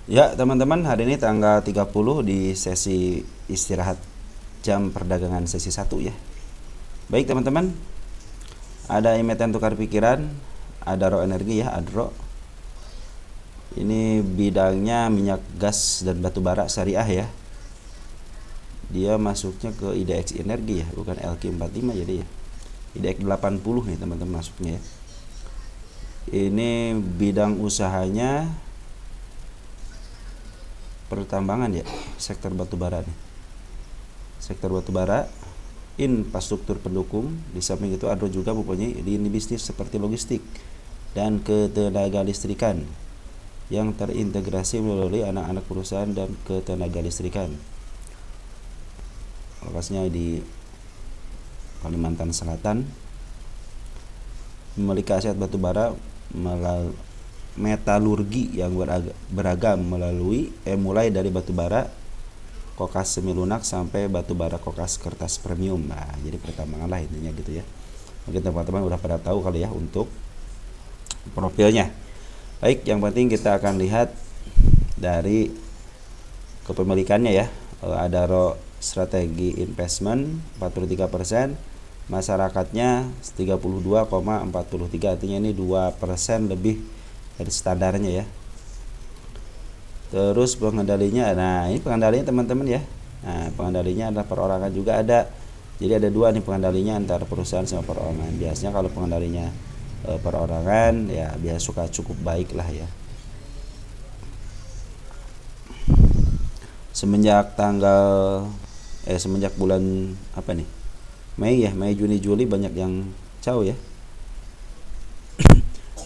Ya, teman-teman, hari ini tanggal 30 di sesi istirahat jam perdagangan sesi 1 ya. Baik, teman-teman, ada emiten tukar pikiran, ada Adaro Energi ya, Adro. Ini bidangnya minyak gas dan batu bara syariah ya. Dia masuknya ke IDX Energi ya, bukan LQ45 jadi ya. IDX 80 nih teman-teman masuknya ya. Ini bidang usahanya pertambangan ya, sektor batubara nih. Sektor batubara, infrastruktur pendukung, di samping itu ada juga mempunyai lini bisnis seperti logistik dan ketenaga listrikan yang terintegrasi melalui anak-anak perusahaan dan ketenaga listrikan. Lokasinya di Kalimantan Selatan. Memiliki aset batubara metalurgi yang beragam mulai dari batubara kokas semi lunak sampai batubara kokas kertas premium. Nah, jadi pertambangan lah intinya gitu ya. Mungkin teman-teman udah pada tahu kali ya untuk profilnya. Baik, yang penting kita akan lihat dari kepemilikannya ya. Adaro Strategi Investment 43%, masyarakatnya 32,43, artinya ini 2% lebih dari standarnya ya. Terus pengendalinya, nah ini pengendalinya teman-teman ya. Nah, pengendalinya adalah perorangan juga ada. Jadi ada dua nih pengendalinya antara perusahaan sama perorangan. Biasanya kalau pengendalinya perorangan ya biasa suka cukup baik lah ya. Semenjak bulan apa nih? Mei ya, Mei Juni Juli banyak yang caw ya.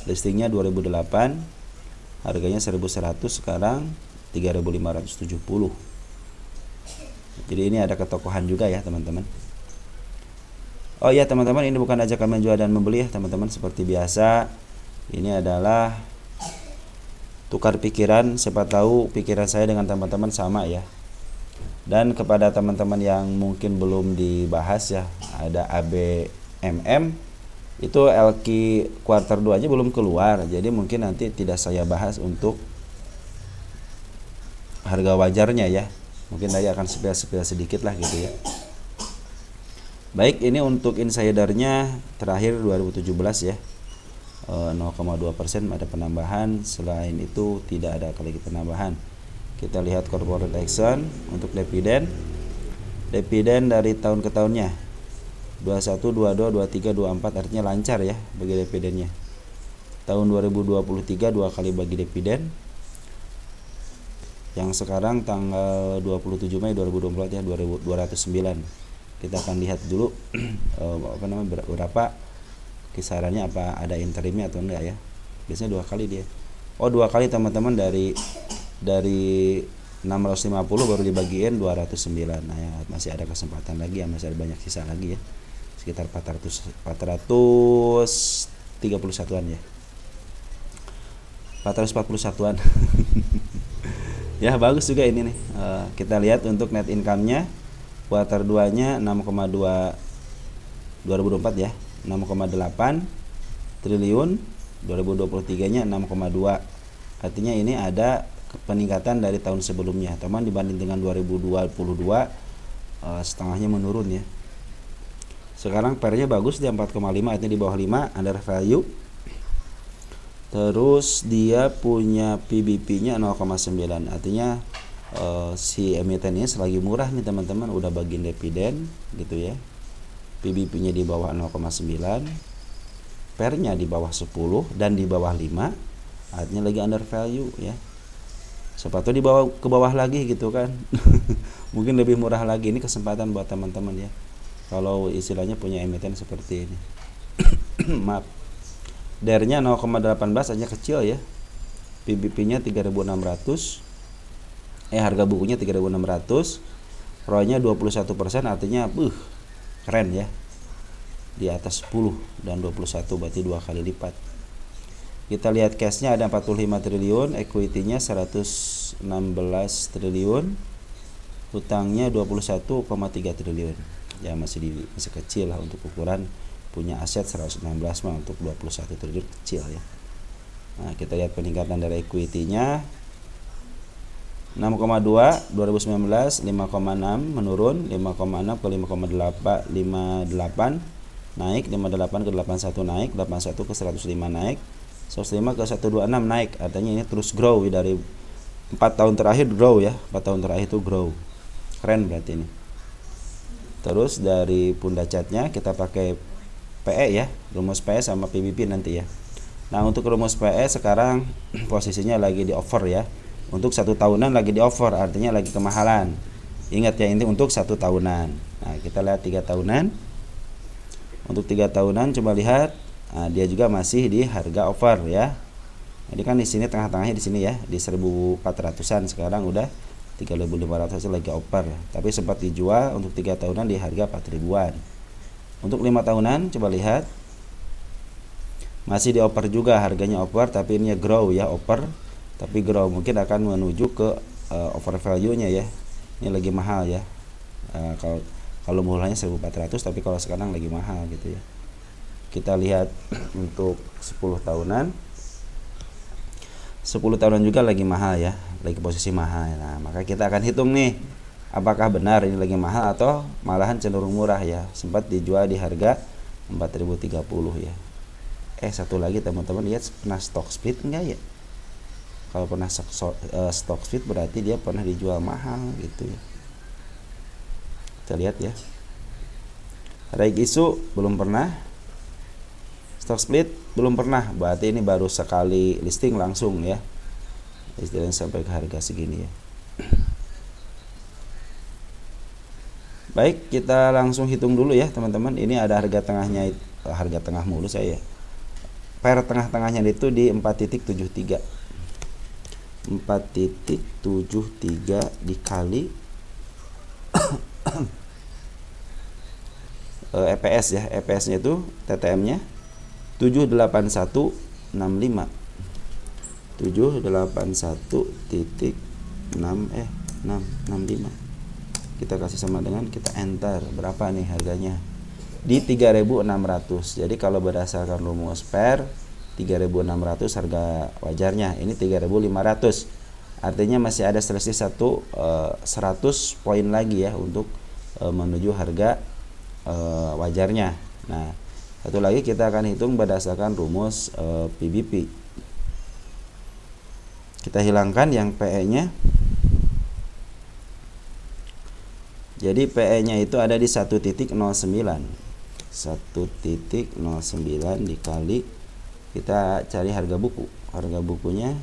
Listingnya 2008, harganya 1100, sekarang 3570. Jadi ini ada ketokohan juga ya teman-teman. Oh ya teman-teman, ini bukan ajakan menjual dan membeli ya teman-teman. Seperti biasa, ini adalah tukar pikiran, siapa tahu pikiran saya dengan teman-teman sama ya. Dan kepada teman-teman yang mungkin belum dibahas ya, ada ABMM itu LQ kuartal 2 aja belum keluar, jadi mungkin nanti tidak saya bahas untuk harga wajarnya ya, mungkin saya akan spill sedikit lah gitu ya. Baik, ini untuk insidernya terakhir 2017 ya, 0,2% ada penambahan, selain itu tidak ada lagi penambahan. Kita lihat corporate action untuk dividen dari tahun ke tahunnya 21, 22, 23, 24, artinya lancar ya bagi dividennya. Tahun 2023 dua kali bagi dividen. Yang sekarang tanggal 27 Mei 2024 ya, 209. Kita akan lihat dulu berapa kisarannya, apa ada interimnya atau enggak ya. Biasanya dua kali dia. Oh, dua kali teman-teman, dari 650 baru dibagiin 209. Nah ya, masih ada kesempatan lagi ya, masih ada banyak sisa lagi ya, sekitar 431-an ya, 441-an. Ya bagus juga ini nih. Kita lihat untuk net income-nya kuartal 2 nya 6,2 2024 ya, 6,8 triliun, 2023 nya 6,2. Artinya ini ada peningkatan dari tahun sebelumnya, teman, dibanding dengan 2022 setengahnya menurun ya. Sekarang pernya bagus, dia 4,5, artinya di bawah 5, under value. Terus dia punya PBP-nya 0,9, artinya si emiten ini selagi murah nih teman-teman, udah bagiin dividen gitu ya. PBP-nya di bawah 0,9, pernya di bawah 10 dan di bawah 5, artinya lagi under value ya. Sepatu di bawah, ke bawah lagi gitu kan. Mungkin lebih murah lagi. Ini kesempatan buat teman-teman ya, kalau istilahnya punya emiten seperti ini. Maaf, DER-nya 0,18 aja kecil ya. PBP-nya 3.600, harga bukunya 3.600, ROE-nya 21%, artinya keren ya, di atas 10 dan 21, berarti dua kali lipat. Kita lihat cashnya ada 45 triliun, equity-nya 116 triliun, hutangnya 21,3 triliun. Ya masih kecil lah untuk ukuran punya aset 116 mah, untuk 21 triliun kecil ya. Nah, kita lihat peningkatan dari equity-nya 6,2 2019, 5,6 menurun, 5,6 ke 5,8 58 naik, 58 ke 81 naik, 81 ke 105 naik, 105 ke 126 naik. Artinya ini terus grow dari 4 tahun terakhir grow ya. 4 tahun terakhir itu grow. Keren berarti ini. Terus dari pundak catnya kita pakai PE ya, rumus PE sama PBP nanti ya. Nah, untuk rumus PE sekarang posisinya lagi di offer ya. Untuk 1 tahunan lagi di offer, artinya lagi kemahalan. Ingat ya, ini untuk 1 tahunan. Nah, kita lihat 3 tahunan. Untuk 3 tahunan coba lihat, nah, dia juga masih di harga offer ya. Jadi kan di sini tengah-tengahnya di sini ya, di 1.400-an, sekarang udah 3.500 lagi offer. Tapi sempat dijual untuk 3 tahunan di harga 4.000-an. Untuk 5 tahunan coba lihat, masih di offer juga, harganya offer, tapi ini grow ya, offer tapi grow, mungkin akan menuju ke over value nya ya. Ini lagi mahal ya. Kalau mulanya 1.400, tapi kalau sekarang lagi mahal gitu ya. Kita lihat untuk 10 tahunan. 10 tahunan juga lagi mahal ya, lagi posisi mahal. Nah, maka kita akan hitung nih, apakah benar ini lagi mahal atau malahan cenderung murah ya. Sempat dijual di harga 4.030 ya. Satu lagi teman-teman, lihat pernah stock split enggak ya? Kalau pernah stock split berarti dia pernah dijual mahal gitu ya. Kita lihat ya. Raik isu belum pernah. Stock split belum pernah. Berarti ini baru sekali listing langsung ya. Istilahnya sampai ke harga segini ya. Baik, kita langsung hitung dulu ya teman-teman. Ini ada harga tengahnya, harga tengah mulu saya ya. Pair tengah-tengahnya itu di 4.73. 4.73 dikali EPS ya. EPS nya itu TTM nya 78165. 781.665. Kita kasih sama dengan, kita enter, berapa nih harganya? Di 3.600. Jadi kalau berdasarkan rumus pair 3.600 harga wajarnya, ini 3.500. Artinya masih ada selisih 100 poin lagi ya untuk menuju harga wajarnya. Nah, satu lagi kita akan hitung berdasarkan rumus PBP. Kita hilangkan yang PE-nya. Jadi PE-nya itu ada di 1.09. 1.09 dikali, kita cari harga buku. Harga bukunya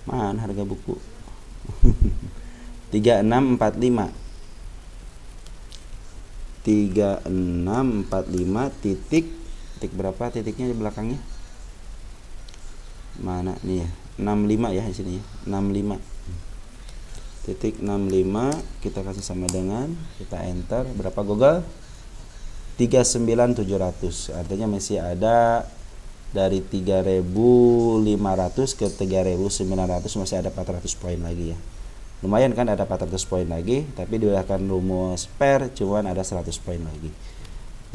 mana harga buku? 3645. 3645 titik berapa titiknya di belakangnya? Mana nih ya? 65 ya di sini ya. 65. Titik 65 kita kasih sama dengan, kita enter, berapa Google? 39.700. Artinya masih ada dari 3.500 ke 3.900, masih ada 400 poin lagi ya. Lumayan kan, ada 400 poin lagi, tapi digunakan rumus pair cuman ada 100 poin lagi.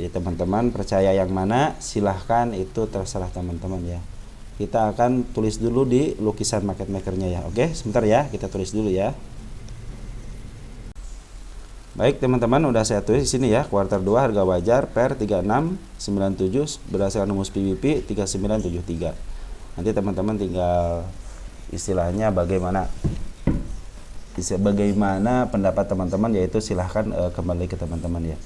Jadi teman-teman percaya yang mana silahkan, itu terserah teman-teman ya. Kita akan tulis dulu di lukisan market makernya ya. Oke, sebentar ya, kita tulis dulu ya. Baik teman-teman, udah saya tulis di sini ya, kuartal 2 harga wajar per 3697 berdasarkan rumus PBP 3973. Nanti teman-teman tinggal istilahnya bagaimana pendapat teman-teman, yaitu silahkan kembali ke teman-teman ya.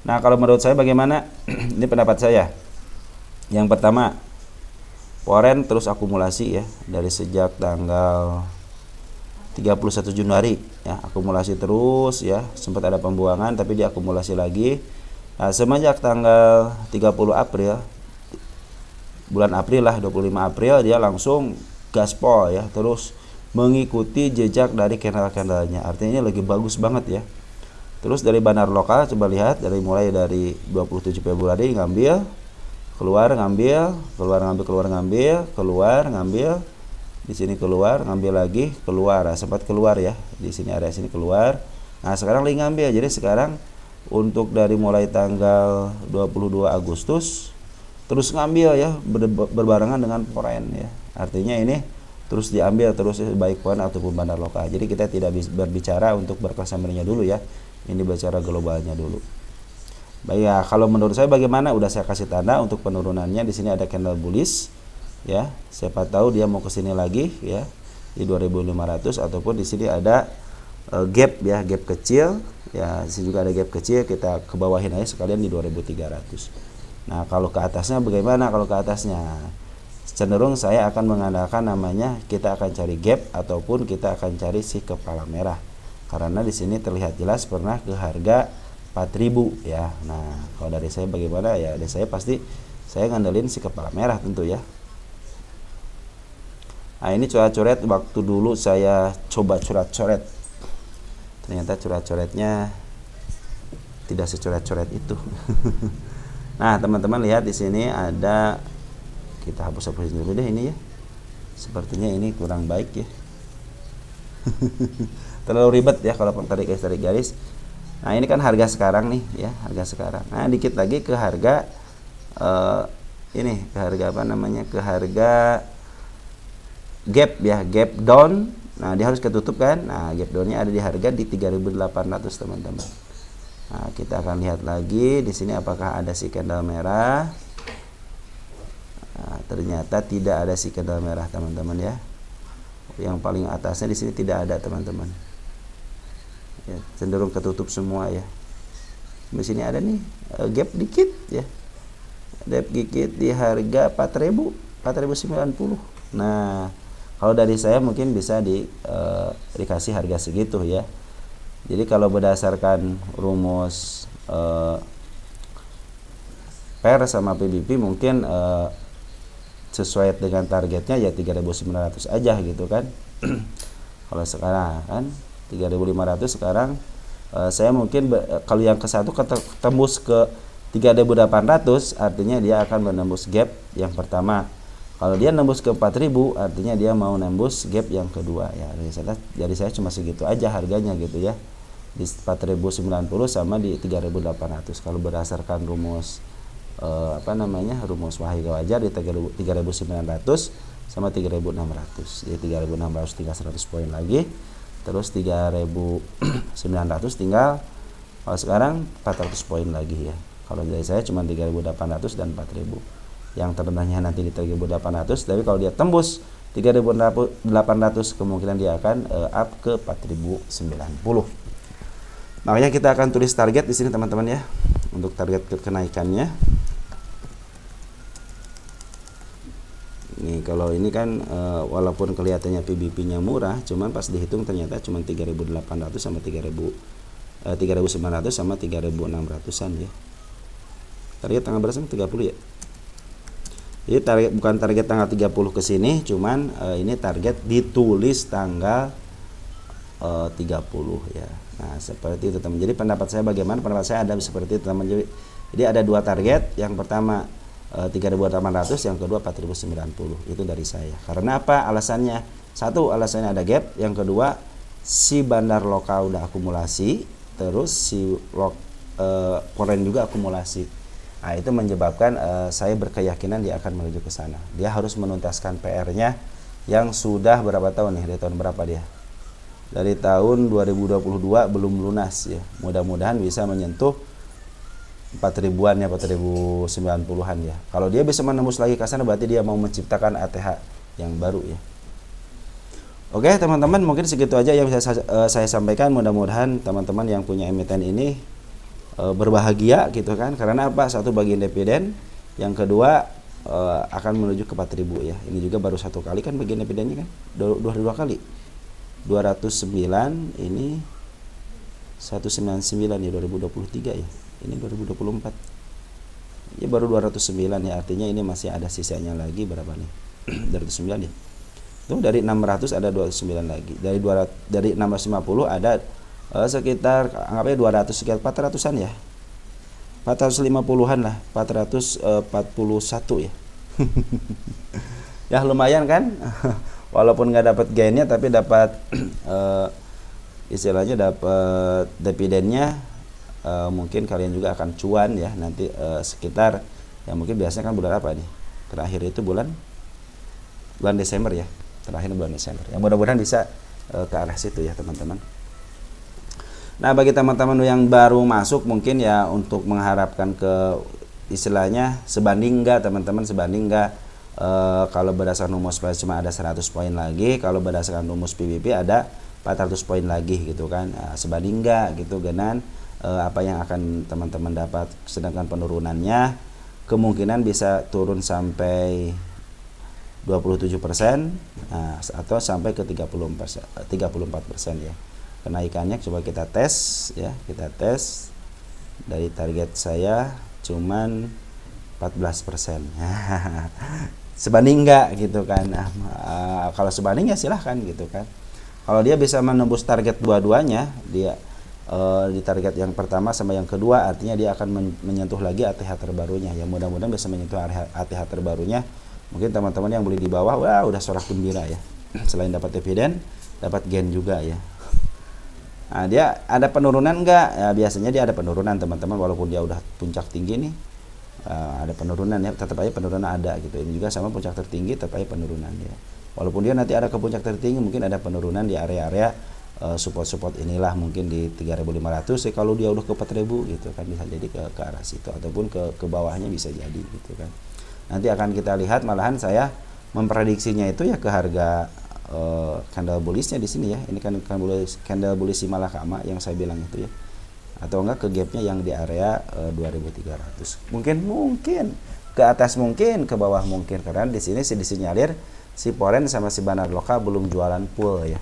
Nah, kalau menurut saya bagaimana? Ini pendapat saya. Yang pertama, foreign terus akumulasi ya, dari sejak tanggal 31 Januari ya, akumulasi terus ya, sempat ada pembuangan tapi diakumulasi lagi. Nah, semenjak tanggal 30 April, bulan April lah, 25 April dia langsung gaspol ya, terus mengikuti jejak dari candle-candlenya. Artinya ini lagi bagus banget ya. Terus dari bandar lokal coba lihat, mulai dari 27 Februari ngambil, keluar ngambil, keluar ngambil, di sini keluar, ngambil lagi, keluar. Nah, sempat keluar ya, di sini area sini keluar. Nah, sekarang lagi ngambil. Jadi sekarang untuk dari mulai tanggal 22 Agustus terus ngambil ya, berbarengan dengan foreign ya. Artinya ini terus diambil terus baik poin ataupun bandar lokal. Jadi kita tidak berbicara untuk berklasemennya dulu ya. Ini bicara globalnya dulu. Baik ya, kalau menurut saya bagaimana? Udah saya kasih tanda untuk penurunannya. Di sini ada candle bullish ya. Siapa tahu dia mau ke sini lagi ya di 2500 ataupun di sini ada gap ya, gap kecil ya. Di sini juga ada gap kecil, kita ke bawahin aja sekalian di 2300. Nah, kalau ke atasnya bagaimana? Kalau ke atasnya cenderung saya akan mengandalkan namanya kita akan cari gap ataupun kita akan cari si kepala merah. Karena di sini terlihat jelas pernah ke harga 4000 ya. Nah, kalau dari saya bagaimana ya? Dari saya pasti saya ngandelin si kepala merah tentu ya. Nah, ini coret-coret waktu dulu saya coba coret-coret. Ternyata coret-coretnya tidak secoret-coret itu. Nah, teman-teman lihat di sini ada, kita hapus-hapusin dulu deh ini ya. Sepertinya ini kurang baik ya. Terlalu ribet ya kalau tarik garis. Nah, ini kan harga sekarang nih ya, harga sekarang. Nah, dikit lagi ke harga ini, ke harga apa namanya? Ke harga gap ya, gap down. Nah, dia harus ketutup kan? Nah, gap downnya ada di harga di 3800 teman-teman. Nah, kita akan lihat lagi di sini apakah ada si candle merah. Nah, ternyata tidak ada si candle merah teman-teman ya. Yang paling atasnya di sini tidak ada teman-teman. Ya, cenderung ketutup semua ya. Di sini ada nih gap dikit ya. Gap dikit di harga 4090. Nah, kalau dari saya mungkin bisa dikasih harga segitu ya. Jadi kalau berdasarkan rumus PER sama PBP mungkin sesuai dengan targetnya ya 3900 aja gitu kan. Kalau sekarang kan 3500 sekarang saya mungkin kalau yang ke satu tembus ke 3800 artinya dia akan menembus gap yang pertama. Kalau dia nembus ke 4000 artinya dia mau nembus gap yang kedua ya. Jadi saya cuma segitu aja harganya gitu ya. Di 4090 sama di 3800 kalau berdasarkan rumus rumus Wahyu Wajar di 3900 sama 3600. Jadi 3600 tinggal 100 poin lagi. Terus 3900 tinggal kalau sekarang 400 poin lagi ya. Kalau dari saya cuma 3800 dan 4000. Yang terendahnya nanti di 3800, tapi kalau dia tembus 3800 kemungkinan dia akan up ke 4090. Makanya kita akan tulis target di sini teman-teman ya. Untuk target kenaikannya. Nih kalau ini kan walaupun kelihatannya PBP-nya murah, cuman pas dihitung ternyata cuma 3800 sama 3900 sama 3600-an ya. Target tanggal berapa? 30 ya. Jadi target bukan target tanggal 30 ke sini, cuman ini target ditulis tanggal 30 ya. Nah, seperti itu teman. Jadi pendapat saya bagaimana? Pendapat saya ada seperti itu teman. Jadi ada dua target, yang pertama 3800, yang kedua 4090. Itu dari saya. Karena apa? Alasannya, satu alasannya ada gap, yang kedua si bandar lokal udah akumulasi, terus si foreign juga akumulasi. Nah, itu menyebabkan saya berkeyakinan dia akan menuju ke sana. Dia harus menuntaskan PR-nya yang sudah berapa tahun nih? Dari tahun berapa dia? Dari tahun 2022 belum lunas ya. Mudah-mudahan bisa menyentuh 4000-an ya, 4090-an ya. Kalau dia bisa menembus lagi ke sana berarti dia mau menciptakan ATH yang baru ya. Oke, teman-teman, mungkin segitu aja yang bisa saya sampaikan. Mudah-mudahan teman-teman yang punya emiten ini berbahagia gitu kan. Karena apa? Satu, bagian dividen, yang kedua akan menuju ke 4000 ya. Ini juga baru satu kali kan bagian dividennya kan. Dua kali. 209 ini 199 ya 2023 ya. Ini 2024 ya baru 209 ya, artinya ini masih ada sisanya lagi berapa nih? 209 ya. Tuh dari 600 ada 209 lagi. Dari 650 ada sekitar anggapnya 200 sekitar 400-an ya. 450-an lah, 441 ya. Ya lumayan kan? Walaupun nggak dapat gainnya tapi dapat istilahnya dapat dividennya. Mungkin kalian juga akan cuan ya nanti sekitar ya, mungkin biasanya kan bulan apa nih? Terakhir itu bulan Desember ya. terakhir bulan Desember. Ya mudah-mudahan bisa ke arah situ ya teman-teman. Nah bagi teman-teman yang baru masuk mungkin ya untuk mengharapkan ke istilahnya sebanding enggak teman-teman, sebanding enggak kalau berdasarkan rumus price cuma ada 100 poin lagi, kalau berdasarkan rumus PBB ada 400 poin lagi gitu kan. Sebanding enggak gitu dengan apa yang akan teman-teman dapat, sedangkan penurunannya kemungkinan bisa turun sampai 27%, atau sampai ke 34% ya. Kenaikannya coba kita tes ya, kita tes dari target saya cuman 14%. Sebanding enggak gitu kan. Kalau sebanding ya silahkan gitu kan. Kalau dia bisa menembus target dua-duanya, dia di target yang pertama sama yang kedua, artinya dia akan menyentuh lagi ATH terbarunya. Ya mudah-mudahan bisa menyentuh ATH terbarunya. Mungkin teman-teman yang beli di bawah, wah udah sorak gembira ya. Selain dapat dividen, dapat gain juga ya. Nah, dia ada penurunan enggak? Ya, biasanya dia ada penurunan teman-teman, walaupun dia udah puncak tinggi nih, ada penurunan ya, tetap aja penurunan ada gitu. Ini juga sama puncak tertinggi, tetap aja penurunan ya. Walaupun dia nanti ada ke puncak tertinggi, mungkin ada penurunan di area-area support inilah, mungkin di 3.500 ya. Kalau dia udah ke 4.000 gitu kan, bisa jadi ke arah situ, ataupun ke bawahnya bisa jadi gitu kan. Nanti akan kita lihat, malahan saya memprediksinya itu ya ke harga candle bullishnya di sini ya. Ini kan candle bullish si Malakama yang saya bilang itu ya, atau enggak ke gapnya yang di area 2.300. Mungkin ke atas, mungkin ke bawah mungkin, karena di sini disinyalir si Foreign sama si Banar Lokal belum jualan full ya.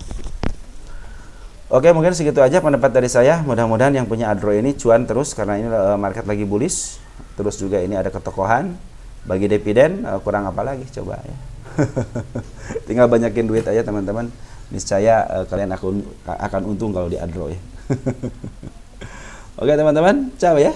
Oke, mungkin segitu aja pendapat dari saya. Mudah-mudahan yang punya Adro ini cuan terus, karena ini market lagi bullish. Terus juga ini ada ketokohan. Bagi dividen kurang apa lagi coba ya. Tinggal banyakin duit aja teman-teman. Niscaya kalian akan untung kalau di Adro ya. Oke teman-teman, ciao ya.